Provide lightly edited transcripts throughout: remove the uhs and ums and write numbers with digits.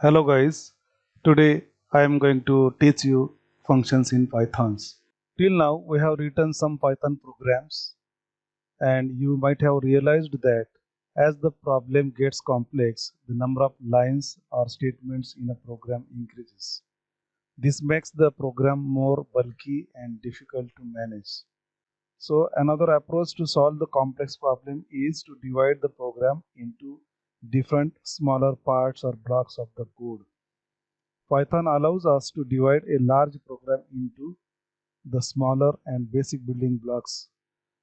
Hello guys, today I am going to teach you functions in Pythons. Till now we have written some Python programs and you might have realized that as the problem gets complex, the number of lines or statements in a program increases. This makes the program more bulky and difficult to manage. So another approach to solve the complex problem is to divide the program into different smaller parts or blocks of the code. Python allows us to divide a large program into the smaller and basic building blocks.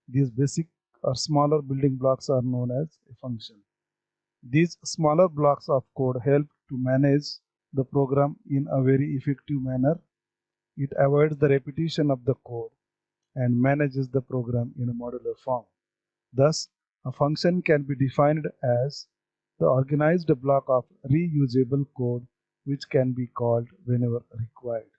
These basic or smaller building blocks are known as a function. These smaller blocks of code help to manage the program in a very effective manner. It avoids the repetition of the code and manages the program in a modular form. Thus, a function can be defined as the organized block of reusable code which can be called whenever required.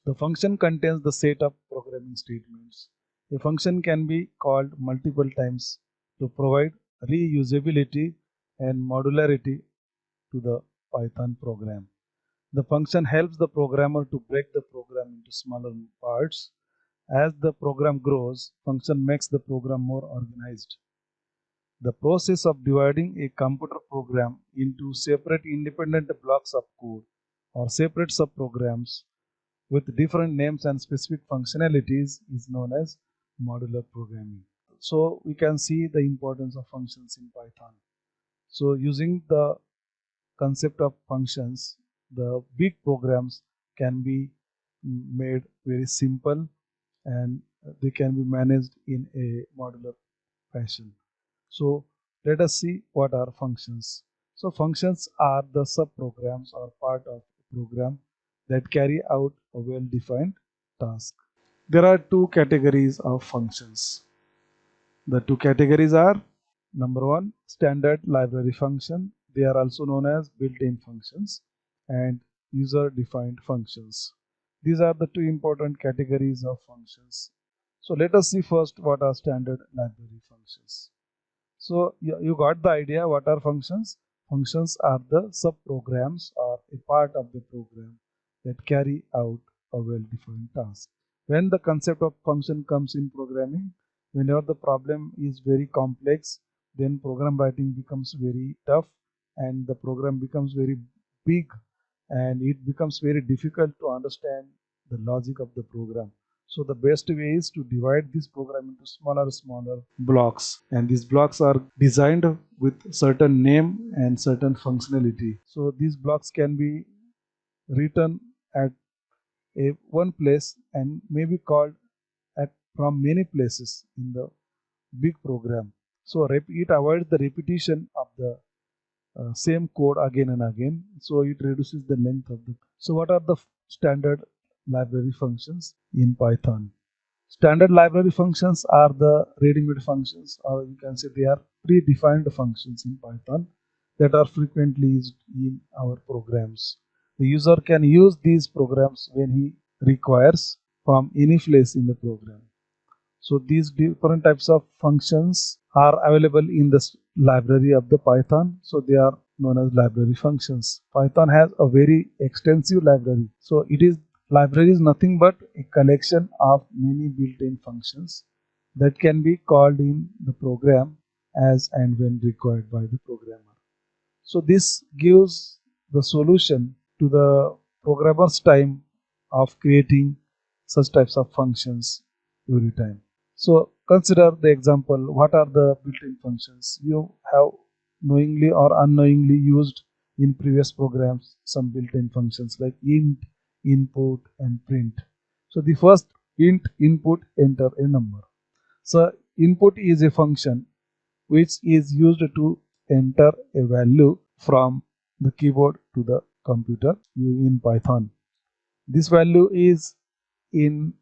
The function contains the set of programming statements. A function can be called multiple times to provide reusability and modularity to the Python program. The function helps the programmer to break the program into smaller parts. As the program grows, function makes the program more organized. The process of dividing a computer program into separate independent blocks of code or separate subprograms with different names and specific functionalities is known as modular programming. So we can see the importance of functions in Python. So using the concept of functions, the big programs can be made very simple and they can be managed in a modular fashion. So let us see what are functions. So functions are the subprograms or part of a program that carry out a well-defined task. There are two categories of functions. The two categories are number one, standard library function. They are also known as built-in functions and user-defined functions. These are the two important categories of functions. So let us see first what are standard library functions. So you got the idea what are functions? Functions are the subprograms or a part of the program that carry out a well-defined task. When the concept of function comes in programming, whenever the problem is very complex, then program writing becomes very tough and the program becomes very big and it becomes very difficult to understand the logic of the program. So the best way is to divide this program into smaller blocks, and these blocks are designed with certain name and certain functionality. So these blocks can be written at one place and may be called at from many places in the big program. So it avoids the repetition of the same code again and again. So it reduces the length of the. So what are the standard library functions in Python? Standard library functions are the ready-made functions, or you can say they are predefined functions in Python that are frequently used in our programs. The user can use these programs when he requires from any place in the program. So these different types of functions are available in the library of the Python. So they are known as library functions. Python has a very extensive library. So library is nothing but a collection of many built-in functions that can be called in the program as and when required by the programmer. So this gives the solution to the programmer's time of creating such types of functions every time. So consider the example, what are the built-in functions? You have knowingly or unknowingly used in previous programs some built-in functions like int, input and print. So the first int input enter a number. So input is a function which is used to enter a value from the keyboard to the computer in Python. This value is in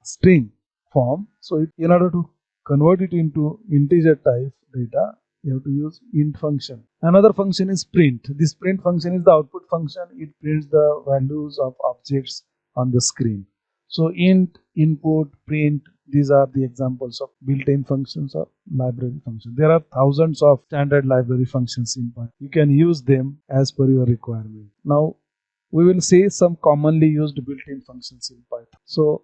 string form. So in order to convert it into integer type data, you have to use int function. Another function is print. This print function is the output function. It prints the values of objects on the screen. So int, input, print, These are the examples of built-in functions or library functions. There are thousands of standard library functions in Python. You can use them as per your requirement. Now, we will see some commonly used built-in functions in Python. So,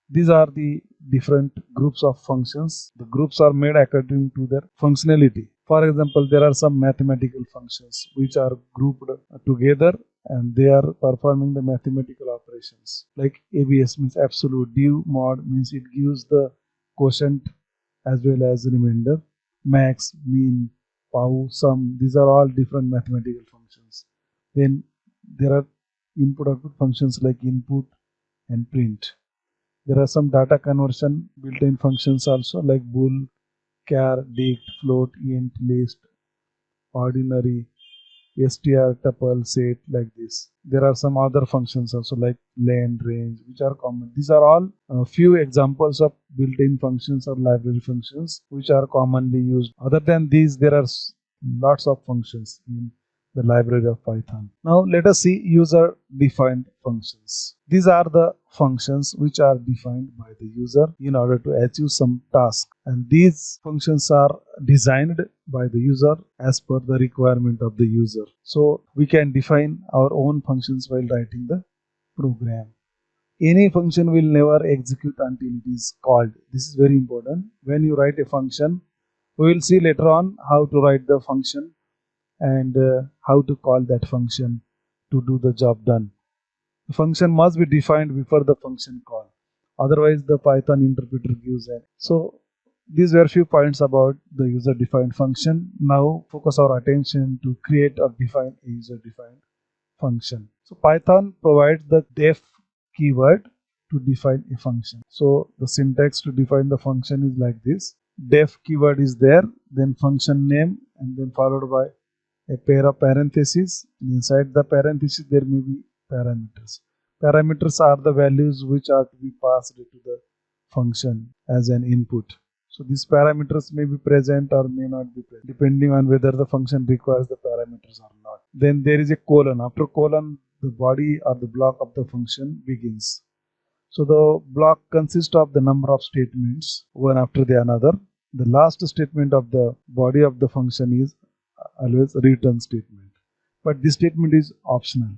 these are the different groups of functions. The groups are made according to their functionality. For example, there are some mathematical functions which are grouped together and they are performing the mathematical operations. Like ABS means absolute, div mod means it gives the quotient as well as remainder, max, mean, pow, sum, these are all different mathematical functions. Then there are input output functions like input and print. There are some data conversion built-in functions also like bool, char, dict, float, int, list, ordinary, str, tuple, set, like this. There are some other functions also like len, range, which are common. These are all a few examples of built-in functions or library functions which are commonly used. Other than these, there are lots of functions in the library of Python. Now let us see user-defined functions. These are the functions which are defined by the user in order to achieve some task, and these functions are designed by the user as per the requirement of the user. So we can define our own functions while writing the program. Any function will never execute until it is called. This is very important. When you write a function, we will see later on how to write the function and how to call that function to do the job done. The function must be defined before the function call. Otherwise, the Python interpreter gives an. So these were few points about the user-defined function. Now focus our attention to create or define a user-defined function. So Python provides the def keyword to define a function. So the syntax to define the function is like this. Def keyword is there, then function name, and then followed by a pair of parentheses. Inside the parentheses there may be parameters. Parameters are the values which are to be passed to the function as an input. So these parameters may be present or may not be present depending on whether the function requires the parameters or not. Then there is a colon. After colon, the body or the block of the function begins. So the block consists of the number of statements one after the another. The last statement of the body of the function is always return statement, but this statement is optional.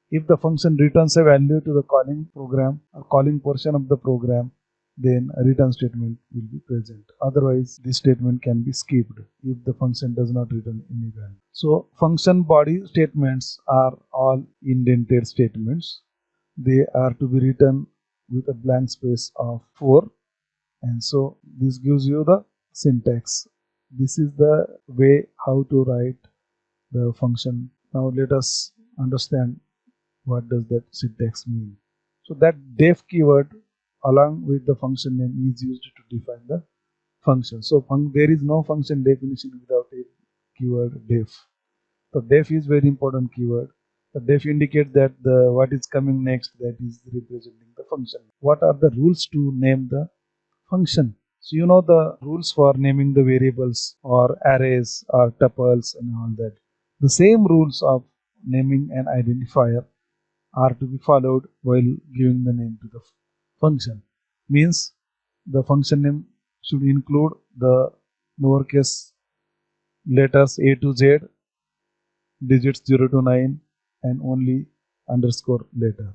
If the function returns a value to the calling program or calling portion of the program, then a return statement will be present. Otherwise, this statement can be skipped if the function does not return any value. So function body statements are all indented statements. They are to be written with a blank space of 4, and so this gives you the syntax. This is the way how to write the function. Now let us understand what does that syntax mean. So that def keyword along with the function name is used to define the function. So there is no function definition without a keyword def. So def is very important keyword. The def indicates that what is coming next, that is representing the function. What are the rules to name the function? So you know the rules for naming the variables or arrays or tuples and all that. The same rules of naming an identifier are to be followed while giving the name to the function. Means the function name should include the lowercase letters A to Z, digits 0 to 9, and only underscore letter.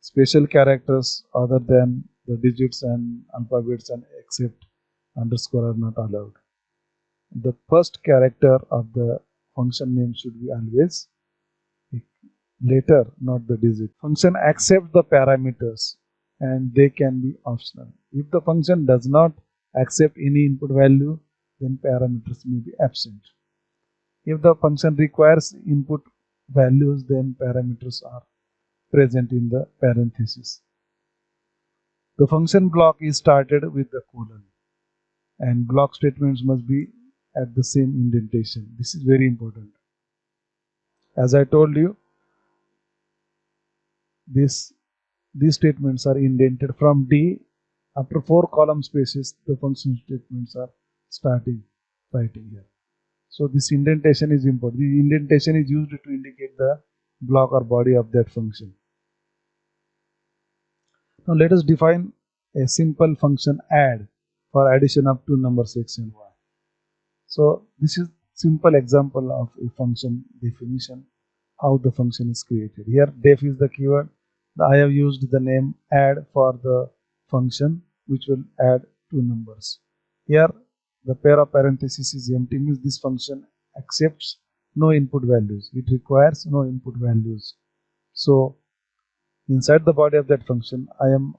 Special characters other than the digits and alphabets and except underscore are not allowed. The first character of the function name should be always a letter, not the digit. Function accepts the parameters and they can be optional. If the function does not accept any input value, then parameters may be absent. If the function requires input values, then parameters are present in the parentheses. The function block is started with the colon, and block statements must be at the same indentation. This is very important. As I told you, these statements are indented from D. After 4 column spaces, the function statements are starting writing here. So this indentation is important. The indentation is used to indicate the block or body of that function. Now let us define a simple function add for addition of two numbers x and y. So this is simple example of a function definition, how the function is created. Here def is the keyword. I have used the name add for the function which will add two numbers. Here the pair of parentheses is empty, means this function accepts no input values. It requires no input values. So inside the body of that function, I am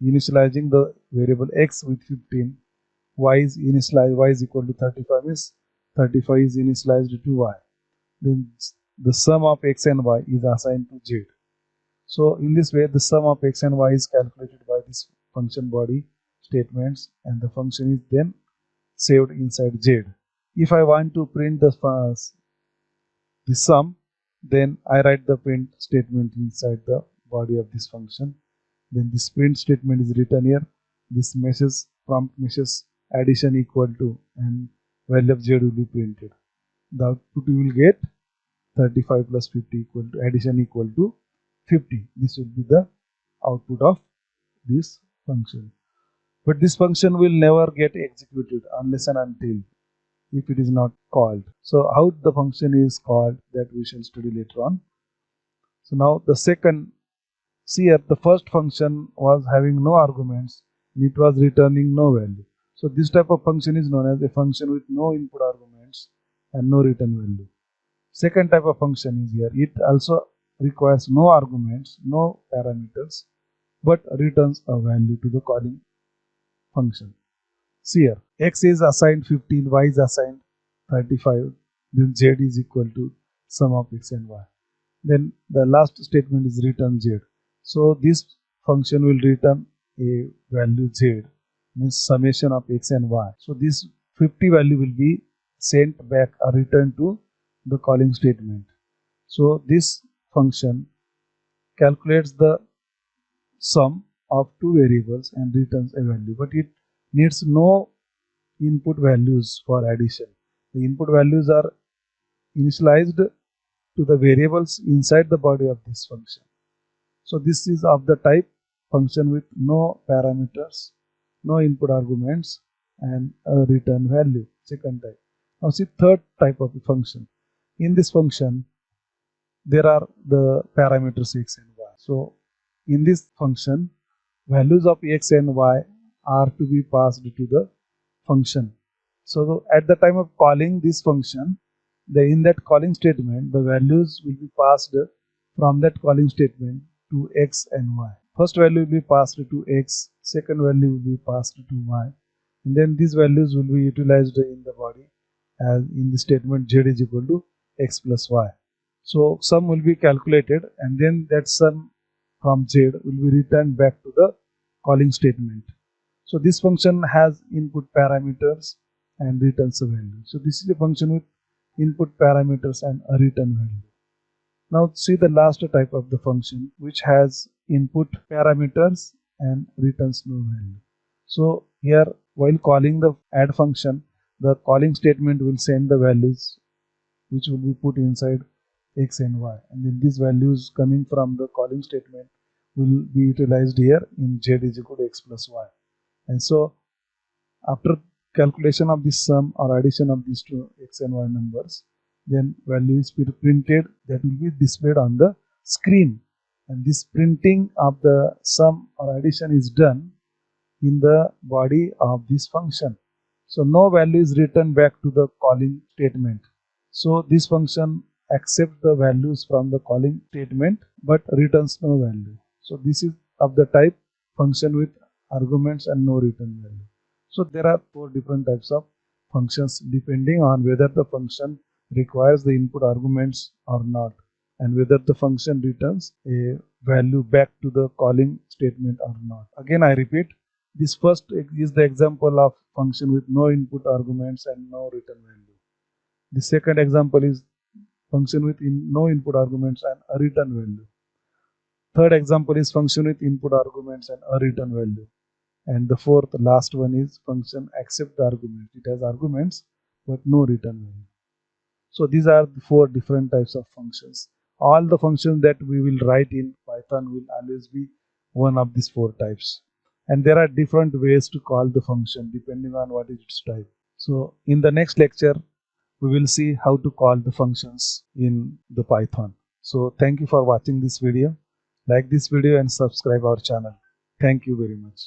initializing the variable x with 15. Y is initialized, y is equal to 35, means 35 is initialized to y. Then the sum of x and y is assigned to z. So in this way, the sum of x and y is calculated by this function body statements, and the function is then saved inside z. If I want to print the sum, then I write the print statement inside the body of this function. Then this print statement is written here. This message, prompt message addition equal to, and value of z will be printed. The output you will get 35 plus 50 equal to, addition equal to 50. This will be the output of this function. But this function will never get executed unless and until if it is not called. So how the function is called, that we shall study later on. So now the second, see here, the first function was having no arguments and it was returning no value. So this type of function is known as a function with no input arguments and no return value. Second type of function is here. It also requires no arguments, no parameters, but returns a value to the calling function. See here, x is assigned 15, y is assigned 35, then z is equal to sum of x and y. Then the last statement is return z. So this function will return a value z, means summation of x and y. So this 50 value will be sent back or returned to the calling statement. So this function calculates the sum of two variables and returns a value, but it needs no input values for addition. The input values are initialized to the variables inside the body of this function. So this is of the type function with no parameters, no input arguments, and a return value, second type. Now see third type of function. In this function, there are the parameters x and y. So in this function, values of x and y are to be passed to the function. So at the time of calling this function, in that calling statement, the values will be passed from that calling statement to x and y. First value will be passed to x, second value will be passed to y, and then these values will be utilized in the body as in the statement z is equal to x plus y. So sum will be calculated, and then that sum from z will be returned back to the calling statement. So this function has input parameters and returns a value. So this is a function with input parameters and a return value. Now see the last type of the function, which has input parameters and returns no value. So here, while calling the add function, the calling statement will send the values which will be put inside x and y, and then these values coming from the calling statement will be utilized here in z is equal to x plus y. And so after calculation of this sum or addition of these two x and y numbers, then value is printed, that will be displayed on the screen, and this printing of the sum or addition is done in the body of this function. So no value is returned back to the calling statement. So this function accepts the values from the calling statement but returns no value. So this is of the type function with arguments and no return value. So there are four different types of functions depending on whether the function requires the input arguments or not, and whether the function returns a value back to the calling statement or not. Again I repeat, this first is the example of function with no input arguments and no return value. The second example is function with no input arguments and a return value. Third example is function with input arguments and a return value. And the fourth, last one, is function accept the argument. It has arguments but no return value. So these are the four different types of functions. All the functions that we will write in Python will always be one of these four types. and there are different ways to call the function depending on what is its type. So in the next lecture, we will see how to call the functions in the Python. So thank you for watching this video. Like this video and subscribe our channel. Thank you very much.